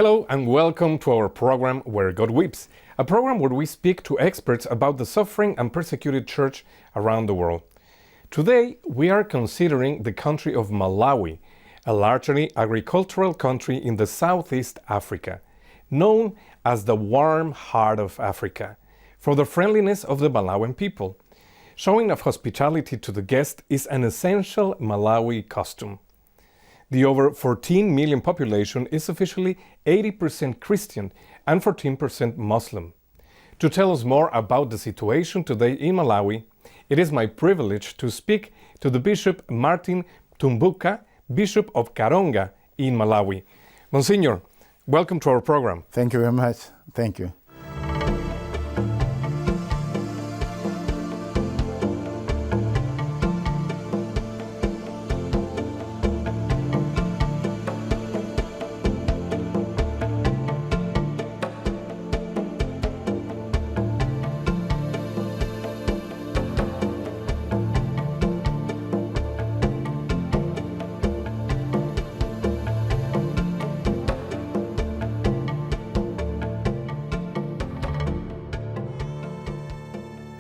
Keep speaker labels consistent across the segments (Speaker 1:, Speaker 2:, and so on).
Speaker 1: Hello and welcome to our program Where God Weeps, a program where we speak to experts about the suffering and persecuted church around the world. Today we are considering the country of Malawi, a largely agricultural country in the Southeast Africa, known as the warm heart of Africa, for the friendliness of the Malawian people. Showing of hospitality to the guest is an essential Malawi custom. The over 14 million population is officially 80% Christian and 14% Muslim. To tell us more about the situation today in Malawi, it is my privilege to speak to the Bishop Martin Mtumbuka, Bishop of Karonga in Malawi. Monsignor, welcome to our program.
Speaker 2: Thank you very much. Thank you.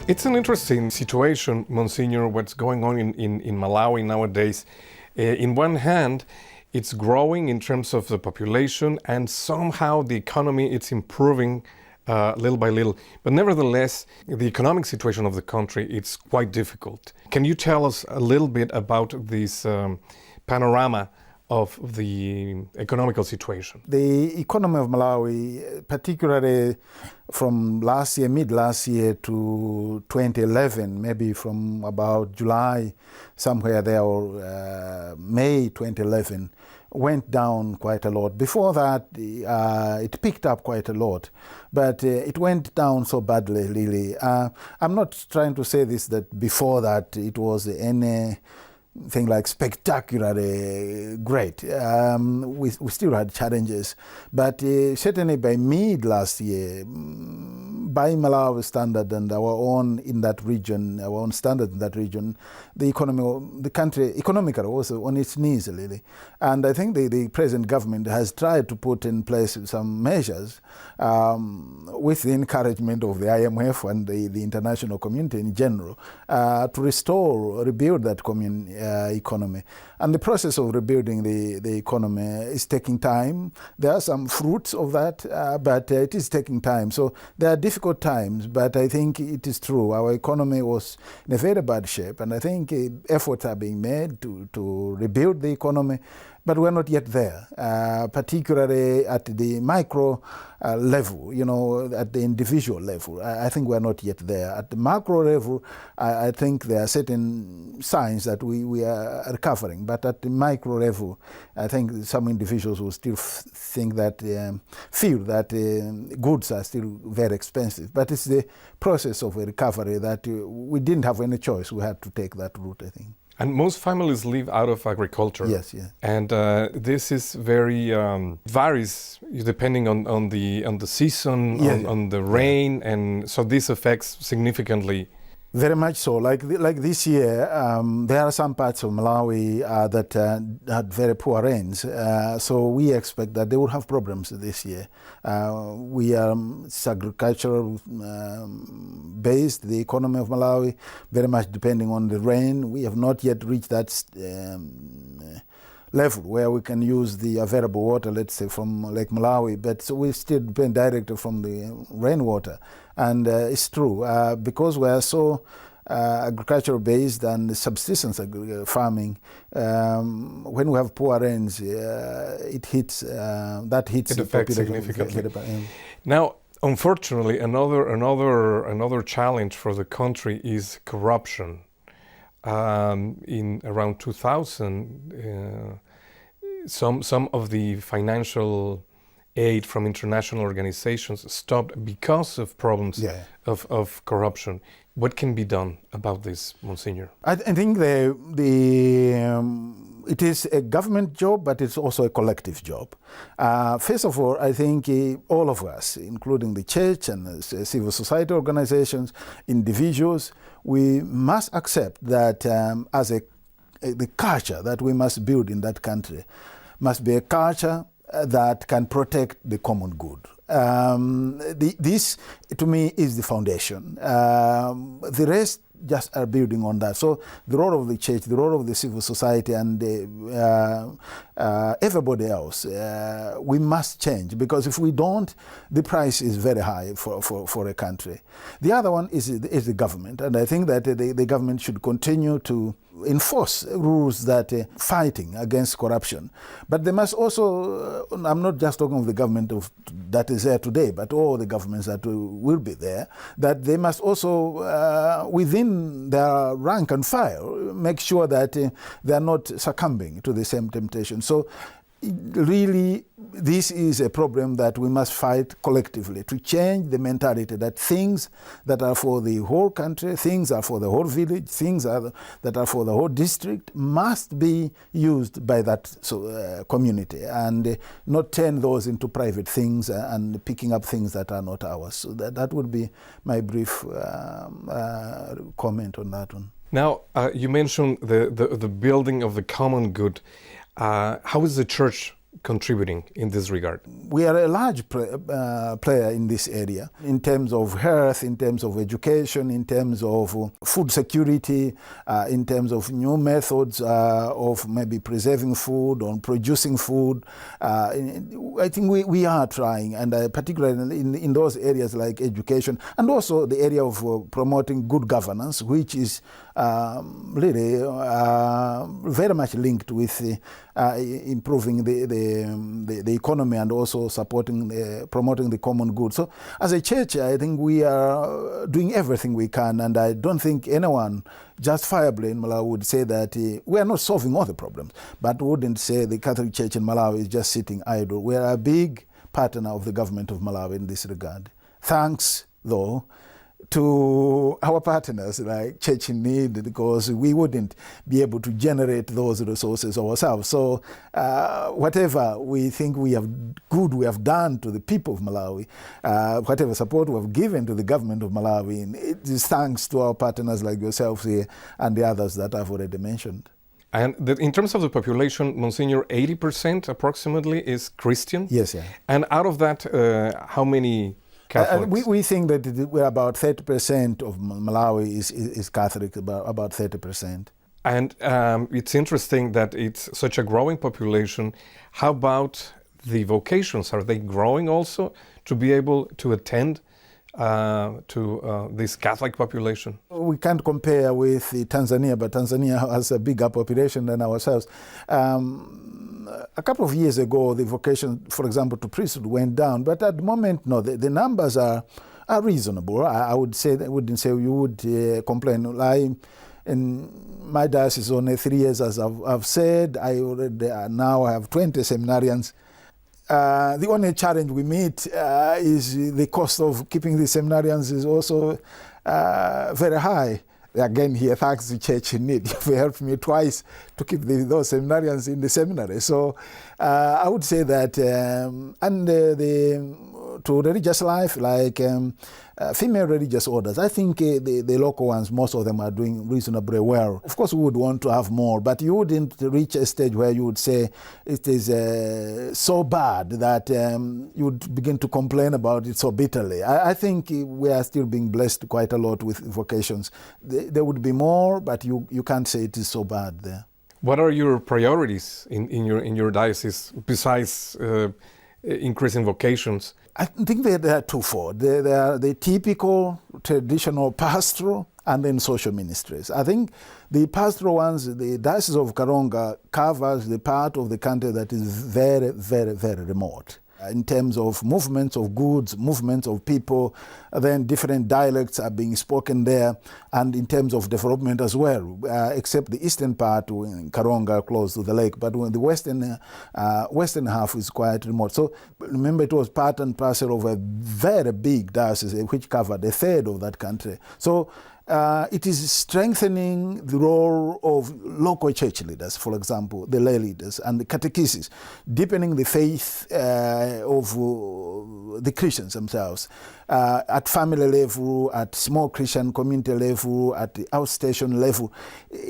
Speaker 1: It's an interesting situation, Monsignor, what's going on in Malawi nowadays. In one hand, it's growing in terms of the population and somehow the economy, it's improving little by little. But nevertheless, the economic situation of the country, it's quite difficult. Can you tell us a little bit about this panorama of the economical situation?
Speaker 2: The economy of Malawi, particularly from last year, mid-last year to 2011, maybe from about July, somewhere there, or May 2011, went down quite a lot. Before that, it picked up quite a lot, but it went down so badly, really. I'm not trying to say this, that before that it was anything like spectacularly great. We still had challenges, but certainly by mid last year, by Malawi standard and our own in that region, our own standard in that region, the economy, the country economically was on its knees really. And I think the present government has tried to put in place some measures with the encouragement of the IMF and the international community in general to rebuild that economy. And the process of rebuilding the economy is taking time. There are some fruits of that, but it is taking time. So there are difficult times, but I think it is true. Our economy was in a very bad shape, and I think efforts are being made to rebuild the economy. But we're not yet there, particularly at the micro level, at the individual level. I think we're not yet there. At the macro level, I think there are certain signs that we are recovering. But at the micro level, I think some individuals will still feel that goods are still very expensive. But it's the process of a recovery that we didn't have any choice. We had to take that route, I think.
Speaker 1: And most families live out of agriculture.
Speaker 2: Yes, yes.
Speaker 1: And this is very varies depending on the season,
Speaker 2: yes,
Speaker 1: on the rain, and so this affects significantly.
Speaker 2: Very much so. Like this year, there are some parts of Malawi that had very poor rains. So we expect that they will have problems this year. It's agricultural based, the economy of Malawi, very much depending on the rain. We have not yet reached that level where we can use the available water, let's say, from Lake Malawi, but so we still depend directly from the rainwater. And it's true, because we are so agricultural based and subsistence farming, when we have poor rains, it hits the
Speaker 1: affects significantly. Now, unfortunately, another challenge for the country is corruption. In around 2000, some of the financial aid from international organizations stopped because of problems of corruption. What can be done about this, Monsignor?
Speaker 2: I think it is a government job, but it's also a collective job. First of all, I think all of us, including the church and civil society organizations, individuals, we must accept that the culture that we must build in that country must be a culture that can protect the common good. This, to me, is the foundation. The rest just are building on that. So the role of the church, the role of the civil society, and everybody else, we must change, because if we don't, the price is very high for a country. The other one is the government, and I think that the government should continue to enforce rules that fighting against corruption. But they must also, I'm not just talking of the government that is there today, but all the governments that will be there, that they must also, within their rank and file, make sure that they are not succumbing to the same temptation. So really, this is a problem that we must fight collectively to change the mentality that things that are for the whole country, things are for the whole village, things that are for the whole district must be used by that community, and not turn those into private things and picking up things that are not ours. So that would be my brief comment on that one.
Speaker 1: Now, you mentioned the building of the common good. How is the church contributing in this regard?
Speaker 2: We are a large player in this area, in terms of health, in terms of education, in terms of food security, in terms of new methods of maybe preserving food or producing food. I think we are trying, and particularly in those areas like education, and also the area of promoting good governance, which is really very much linked with improving the economy, and also promoting the common good. So as a church, I think we are doing everything we can, and I don't think anyone justifiably in Malawi would say that we are not solving all the problems, but wouldn't say the Catholic Church in Malawi is just sitting idle. We are a big partner of the government of Malawi in this regard. Thanks, though, to our partners like Church in Need, because we wouldn't be able to generate those resources ourselves. So whatever we think we have done to the people of Malawi, whatever support we have given to the government of Malawi, it is thanks to our partners like yourselves here and the others that I've already mentioned.
Speaker 1: And in terms of the population, Monsignor, 80% approximately is Christian?
Speaker 2: Yes, yeah.
Speaker 1: And out of that, how many Catholics?
Speaker 2: We think that we're about 30% of Malawi is Catholic, about 30%.
Speaker 1: And it's interesting that it's such a growing population. How about the vocations? Are they growing also to be able to attend to this Catholic population?
Speaker 2: We can't compare with Tanzania, but Tanzania has a bigger population than ourselves. A couple of years ago, the vocation, for example, to priesthood went down, but at the moment, no, the numbers are reasonable. I would say, I wouldn't say you would complain. In my diocese, only 3 years, as I've said, I already now have 20 seminarians. The only challenge we meet is the cost of keeping the seminarians is also very high. Again, here, thanks to Church in Need, you've helped me twice to keep those seminarians in the seminary. So I would say that, to religious life, like female religious orders, I think the local ones, most of them are doing reasonably well. Of course, we would want to have more, but you wouldn't reach a stage where you would say it is so bad that you would begin to complain about it so bitterly. I think we are still being blessed quite a lot with vocations. There would be more, but you can't say it is so bad there.
Speaker 1: What are your priorities in your diocese besides increasing vocations?
Speaker 2: I think they are twofold. They are the typical traditional pastoral and then social ministries. I think the pastoral ones, the Diocese of Karonga covers the part of the country that is very, very, very remote. In terms of movements of goods, movements of people, then different dialects are being spoken there, and in terms of development as well, except the eastern part in Karonga close to the lake, but when the western half is quite remote. So remember, it was part and parcel of a very big diocese which covered a third of that country. So it is strengthening the role of local church leaders, for example, the lay leaders and the catechesis, deepening the faith of the Christians themselves, at family level, at small Christian community level, at the outstation level.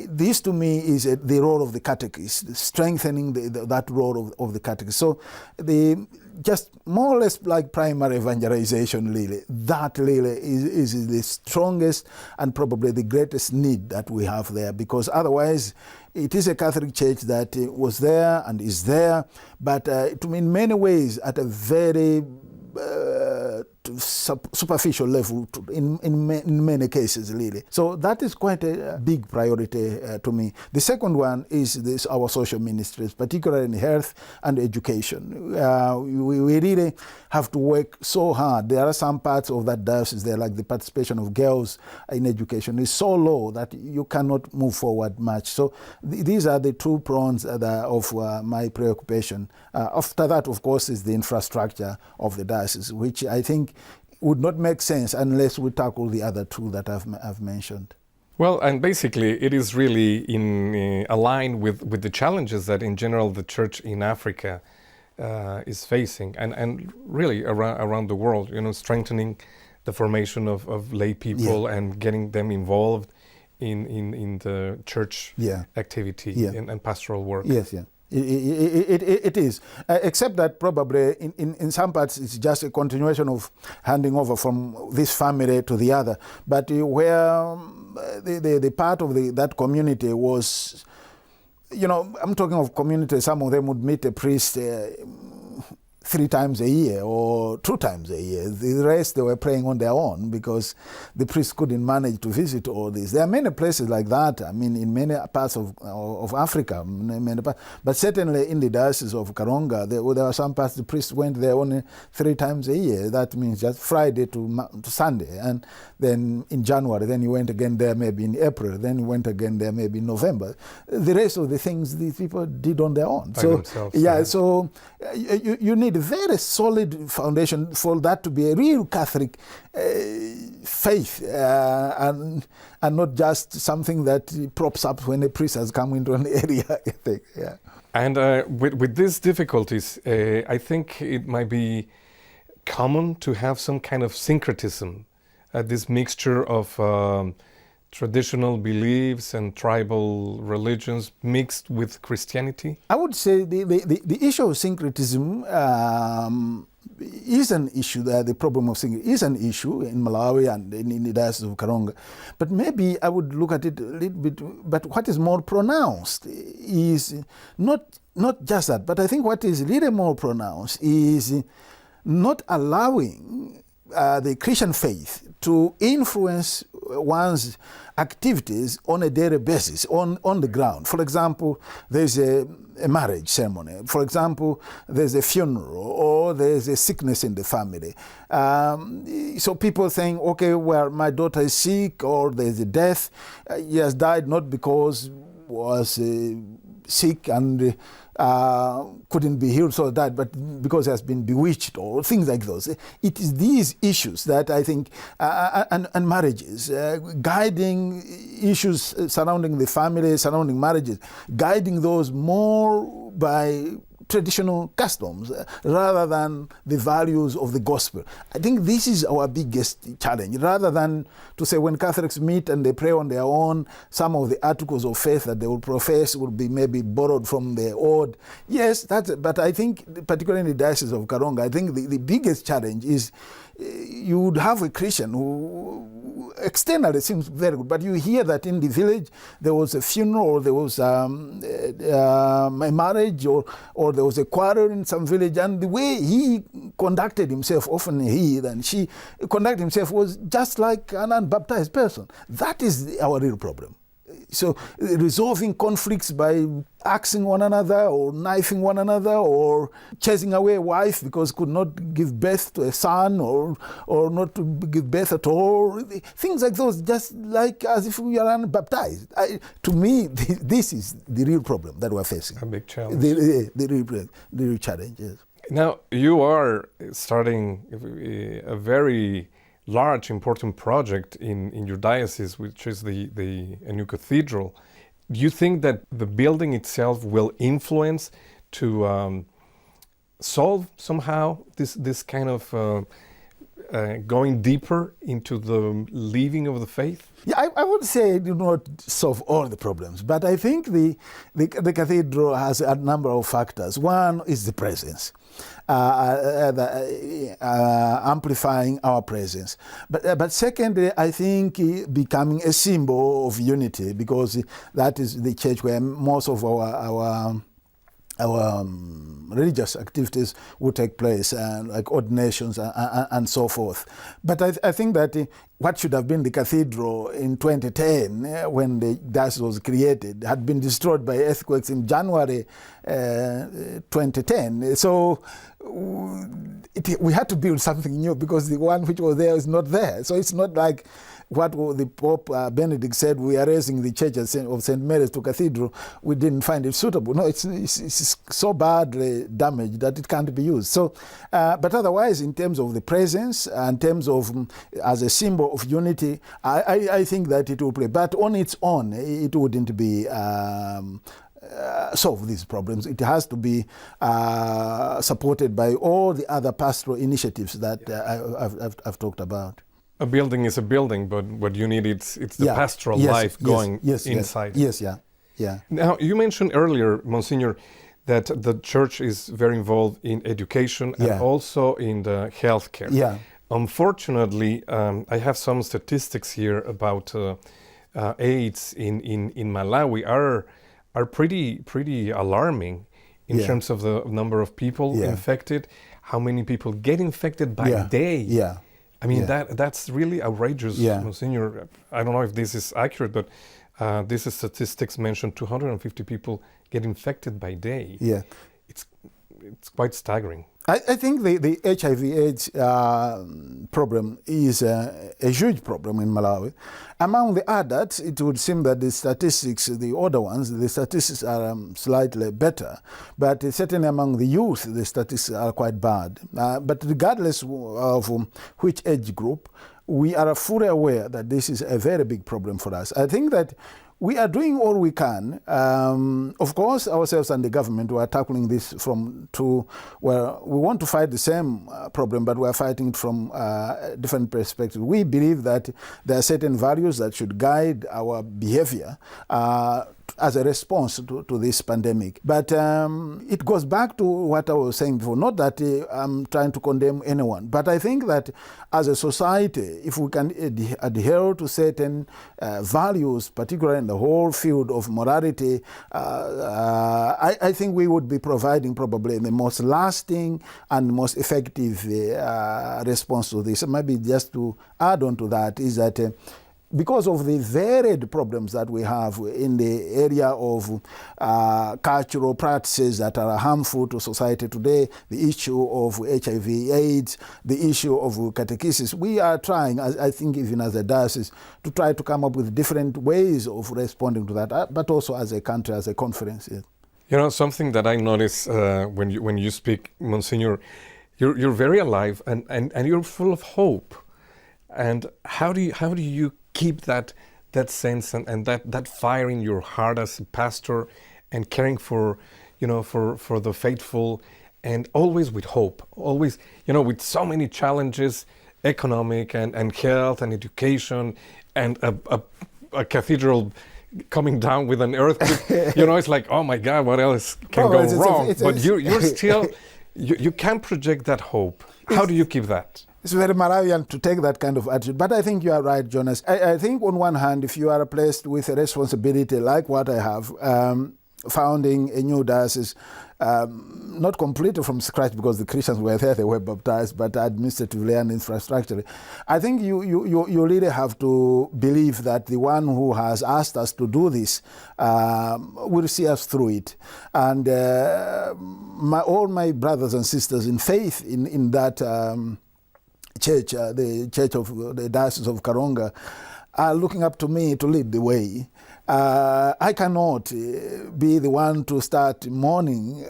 Speaker 2: This to me is the role of the catechist, strengthening that role of the catechist. So just more or less like primary evangelization, really. That really is the strongest and probably the greatest need that we have there, because otherwise it is a Catholic Church that was there and is there, but in many ways at a very superficial level in many cases, really. So that is quite a big priority to me. The second one is our social ministries, particularly in health and education. We really have to work so hard. There are some parts of that diocese there, like the participation of girls in education is so low that you cannot move forward much. So these are the two prongs of my preoccupation. After that, of course, is the infrastructure of the diocese, which I think would not make sense unless we tackle the other two that I've mentioned.
Speaker 1: Well, and basically it is really in line with the challenges that in general the Church in Africa is facing, and really around the world, strengthening the formation of lay people and getting them involved in the church activity and pastoral work.
Speaker 2: Yes, yeah. It is, except that probably in some parts it's just a continuation of handing over from this family to the other. But where the part of that community was, I'm talking of community, some of them would meet a priest 3 times a year or 2 times a year. The rest, they were praying on their own because the priest couldn't manage to visit all this. There are many places like that, in many parts of Africa, but certainly in the diocese of Karonga, there were some parts the priest went there only 3 times a year. That means just Friday to Sunday, and then in January, then you went again there maybe in April, then you went again there maybe in November. The rest of the things these people did on their own.
Speaker 1: By themselves,
Speaker 2: so you need a very solid foundation for that to be a real Catholic faith, and not just something that props up when a priest has come into an area. I think, yeah. And
Speaker 1: with these difficulties, I think it might be common to have some kind of syncretism, this mixture of traditional beliefs and tribal religions mixed with Christianity?
Speaker 2: I would say the issue of syncretism is an issue there. The problem of syncretism is an issue in Malawi and in the Diocese of Karonga. But maybe I would look at it a little bit, but what is more pronounced is not just that, but I think what is really more pronounced is not allowing the Christian faith to influence one's activities on a daily basis, on the ground. For example, there's a marriage ceremony. For example, there's a funeral, or there's a sickness in the family. So people saying, okay, well, my daughter is sick, or there's a death. He has died not because was sick and couldn't be healed, so that, but because he has been bewitched or things like those. It is these issues that I think, and marriages, guiding issues surrounding the family, surrounding marriages, guiding those more by traditional customs rather than the values of the gospel. I think this is our biggest challenge. Rather than to say when Catholics meet and they pray on their own, some of the articles of faith that they will profess will be maybe borrowed from the old. Yes, but I think, particularly in the Diocese of Karonga, I think the biggest challenge is you would have a Christian who externally seems very good, but you hear that in the village there was a funeral, or there was a marriage, or there was a quarrel in some village, and the way he conducted himself, often he and she conducted himself, was just like an unbaptized person. That is our real problem. So resolving conflicts by axing one another, or knifing one another, or chasing away a wife because could not give birth to a son, or not to give birth at all, things like those, just like as if we are unbaptized. To me, this is the real problem that we're facing.
Speaker 1: A big challenge.
Speaker 2: The real challenge, yes.
Speaker 1: Now, you are starting a very large, important project in your diocese, which is a new cathedral. Do you think that the building itself will influence to solve somehow this kind of going deeper into the living of the faith?
Speaker 2: Yeah, I would say it do not solve all the problems, but I think the cathedral has a number of factors. One is the presence, amplifying our presence. But secondly, I think becoming a symbol of unity, because that is the church where most of our religious activities would take place, like ordinations and so forth. But I think that what should have been the cathedral in 2010, when the diocese was created, had been destroyed by earthquakes in January 2010. So we had to build something new, because the one which was there is not there. So it's not like what the Pope Benedict said, we are raising the church of St. Mary's to cathedral. We didn't find it suitable. No, it's so badly damaged that it can't be used. So, but otherwise, in terms of the presence, and in terms of as a symbol of unity, I think that it will play. But on its own, it wouldn't be solve these problems. It has to be supported by all the other pastoral initiatives that I've talked about.
Speaker 1: A building is a building, but what you need it's the pastoral life going inside.
Speaker 2: Yes.
Speaker 1: Now, you mentioned earlier, Monsignor, that the church is very involved in education and also in the healthcare.
Speaker 2: Yeah.
Speaker 1: Unfortunately, I have some statistics here about AIDS in Malawi are pretty alarming in terms of the number of people infected, how many people get infected by day.
Speaker 2: Yeah.
Speaker 1: I mean, that's really outrageous, Monsignor. I don't know if this is accurate, but this is statistics mentioned 250 people get infected by day.
Speaker 2: Yeah.
Speaker 1: It's quite staggering.
Speaker 2: I think the HIV/AIDS problem is a huge problem in Malawi. Among the adults, it would seem that the statistics, the older ones, the statistics are slightly better. But certainly among the youth, the statistics are quite bad. But regardless of which age group, we are fully aware that this is a very big problem for us. I think that we are doing all we can. Of course, ourselves and the government, we are tackling this where we want to fight the same problem, but we are fighting it from a different perspective. We believe that there are certain values that should guide our behavior as a response to this pandemic. But it goes back to what I was saying before, not that I'm trying to condemn anyone, but I think that as a society, if we can adhere to certain values, particularly in the whole field of morality, I think we would be providing probably the most lasting and most effective response to this. Maybe just to add on to that is that because of the varied problems that we have in the area of cultural practices that are harmful to society today, the issue of HIV/AIDS, the issue of catechesis, we are trying, I think even as a diocese, to try to come up with different ways of responding to that, but also as a country, as a conference.
Speaker 1: You know, something that I notice when you speak, Monsignor, you're very alive and you're full of hope. And how do you keep that sense and that fire in your heart as a pastor and caring for the faithful, and always with hope, always, with so many challenges, economic and health and education, and a cathedral coming down with an earthquake, it's like, oh my God, what else can go wrong? But you're still, you can project that hope. How do you keep that?
Speaker 2: It's very Malawian to take that kind of attitude. But I think you are right, Jonas. I think on one hand, if you are placed with a responsibility like what I have, founding a new diocese, not completely from scratch because the Christians were there, they were baptized, but administratively and infrastructurally, I think you really have to believe that the one who has asked us to do this will see us through it. And all my brothers and sisters in faith in that church, the church of the Diocese of Karonga, are looking up to me to lead the way. I cannot be the one to start mourning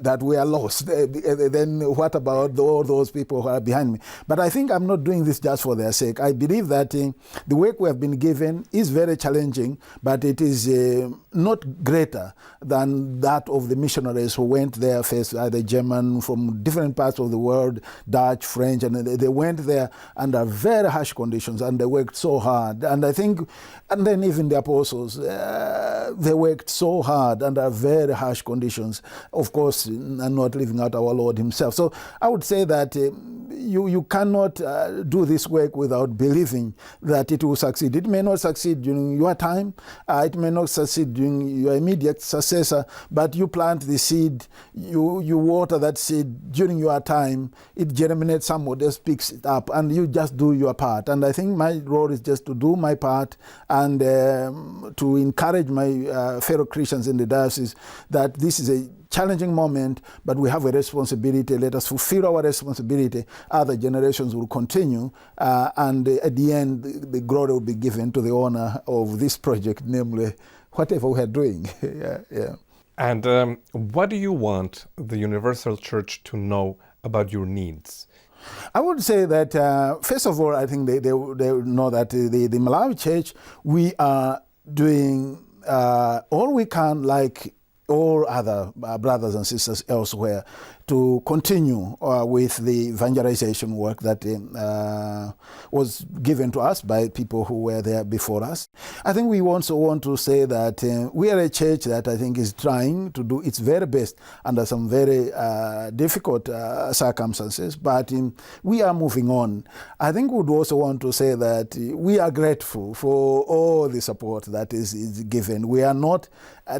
Speaker 2: that we are lost. Then what about all those people who are behind me? But I think I'm not doing this just for their sake. I believe that the work we have been given is very challenging, but it is not greater than that of the missionaries who went there first, either German, from different parts of the world, Dutch, French, and they went there under very harsh conditions, and they worked so hard. And I think, and then even the apostles, they worked so hard under very harsh conditions, of course, and not leaving out our Lord himself. So I would say that you cannot do this work without believing that it will succeed. It may not succeed during your time, it may not succeed during your immediate successor, but you plant the seed, you water that seed during your time, it germinates, someone else picks it up, and you just do your part. And I think my role is just to do my part and to encourage my fellow Christians in the diocese that this is a challenging moment, but we have a responsibility. Let us fulfill our responsibility. Other generations will continue, and at the end, the glory will be given to the owner of this project, namely whatever we are doing. Yeah.
Speaker 1: And what do you want the Universal Church to know about your needs?
Speaker 2: I would say that, first of all, I think they know that the Malawi Church, we are doing all we can, like all other brothers and sisters elsewhere, to continue with the evangelization work that was given to us by people who were there before us. I think we also want to say that we are a church that I think is trying to do its very best under some very difficult circumstances, but we are moving on. I think we would also want to say that we are grateful for all the support that is given. We are not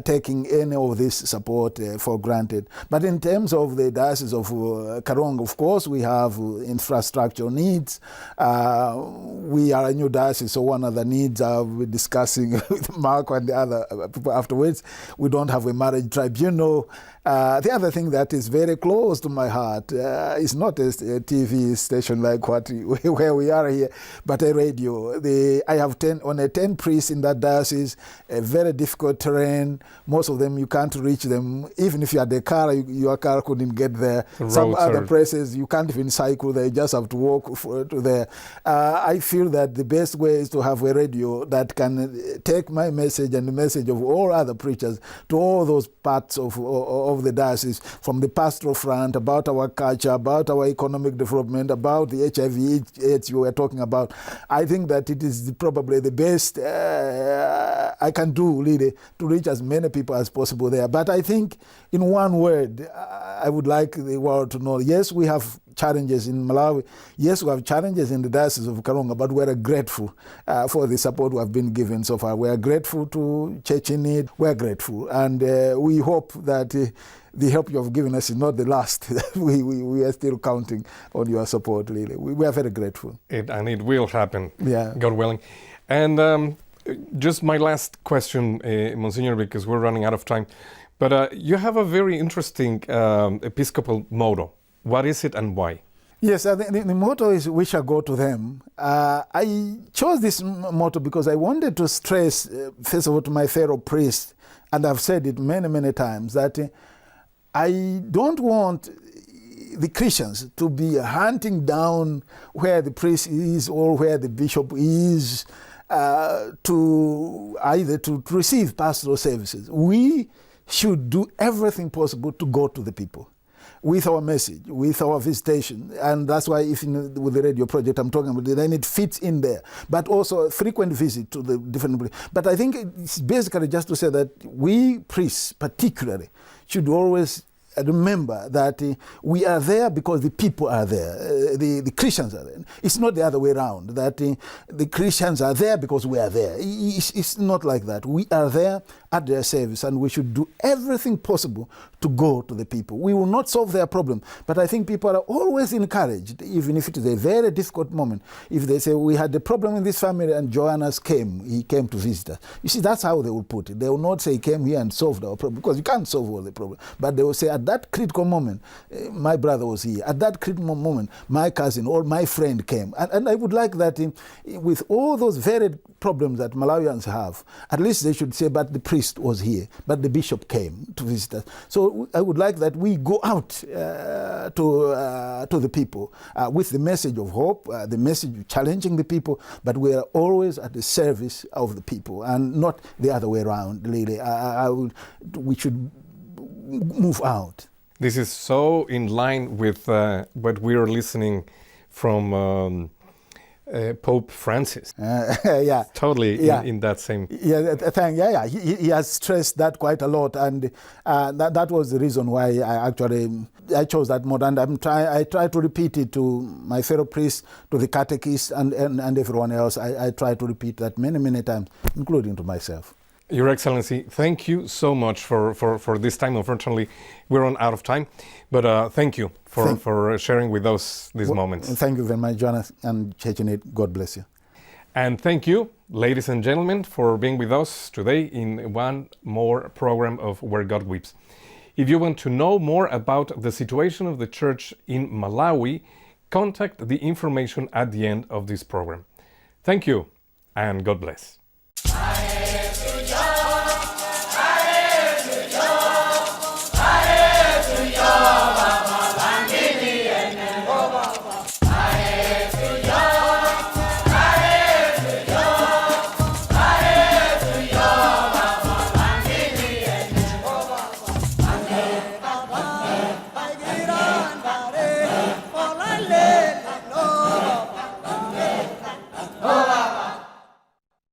Speaker 2: taking any of this support for granted. But in terms of the Diocese of Karonga, of course, we have infrastructure needs. We are a new diocese, so one of the needs I'll be discussing with Mark and the other people afterwards. We don't have a marriage tribunal. The other thing that is very close to my heart is not a TV station like where we are here, but a radio. I have 10 priests in that diocese, a very difficult terrain. Most of them, you can't reach them. Even if you had a car, your car couldn't get there. Some other places, you can't even cycle there. You just have to walk to there. I feel that the best way is to have a radio that can take my message and the message of all other preachers to all those parts of the diocese, from the pastoral front, about our culture, about our economic development, about the HIV/AIDS you were talking about. I think that it is probably the best I can do, really, to reach as many people as possible there. But I think, in one word, I would like the world to know, yes, we have challenges in Malawi. Yes, we have challenges in the Diocese of Karonga, but we are grateful for the support we have been given so far. We are grateful to Church in Need. We are grateful. And we hope that the help you have given us is not the last. we are still counting on your support, really. We are very grateful.
Speaker 1: And it will happen,
Speaker 2: yeah.
Speaker 1: God willing. And just my last question, Monsignor, because we're running out of time. But you have a very interesting Episcopal Model. What is it and why?
Speaker 2: Yes, the motto is, we shall go to them. I chose this motto because I wanted to stress, first of all, to my fellow priests, and I've said it many, many times, that I don't want the Christians to be hunting down where the priest is or where the bishop is, to receive pastoral services. We should do everything possible to go to the people with our message, with our visitation. And that's why with the radio project I'm talking about, then it fits in there. But also a frequent visit to the different places. But I think it's basically just to say that we priests particularly should always remember that we are there because the people are there, the Christians are there. It's not the other way around, that the Christians are there because we are there. It's not like that. We are there at their service, and we should do everything possible to go to the people. We will not solve their problem, but I think people are always encouraged, even if it is a very difficult moment. If they say, we had a problem in this family and Jonas he came to visit us. You see, that's how they will put it. They will not say he came here and solved our problem, because you can't solve all the problem. But they will say, at that critical moment, my brother was here. At that critical moment, my cousin or my friend came. And I would like that with all those varied problems that Malawians have, at least they should say, but the priest was here, but the bishop came to visit us. So I would like that we go out to the people with the message of hope, the message of challenging the people, but we are always at the service of the people and not the other way around, really. We should move out.
Speaker 1: This is so in line with what we are listening from Pope Francis.
Speaker 2: Yeah,
Speaker 1: totally
Speaker 2: yeah.
Speaker 1: In that same.
Speaker 2: Yeah, he has stressed that quite a lot, and that was the reason why I chose that motto, and I try to repeat it to my fellow priests, to the catechists, and everyone else. I try to repeat that many times, including to myself.
Speaker 1: Your Excellency, thank you so much for this time. Unfortunately, we're out of time, but thank you for sharing with us these moments.
Speaker 2: Thank you very much, Jonas and Chechenit. God bless you.
Speaker 1: And thank you, ladies and gentlemen, for being with us today in one more program of Where God Weeps. If you want to know more about the situation of the Church in Malawi, contact the information at the end of this program. Thank you, and God bless.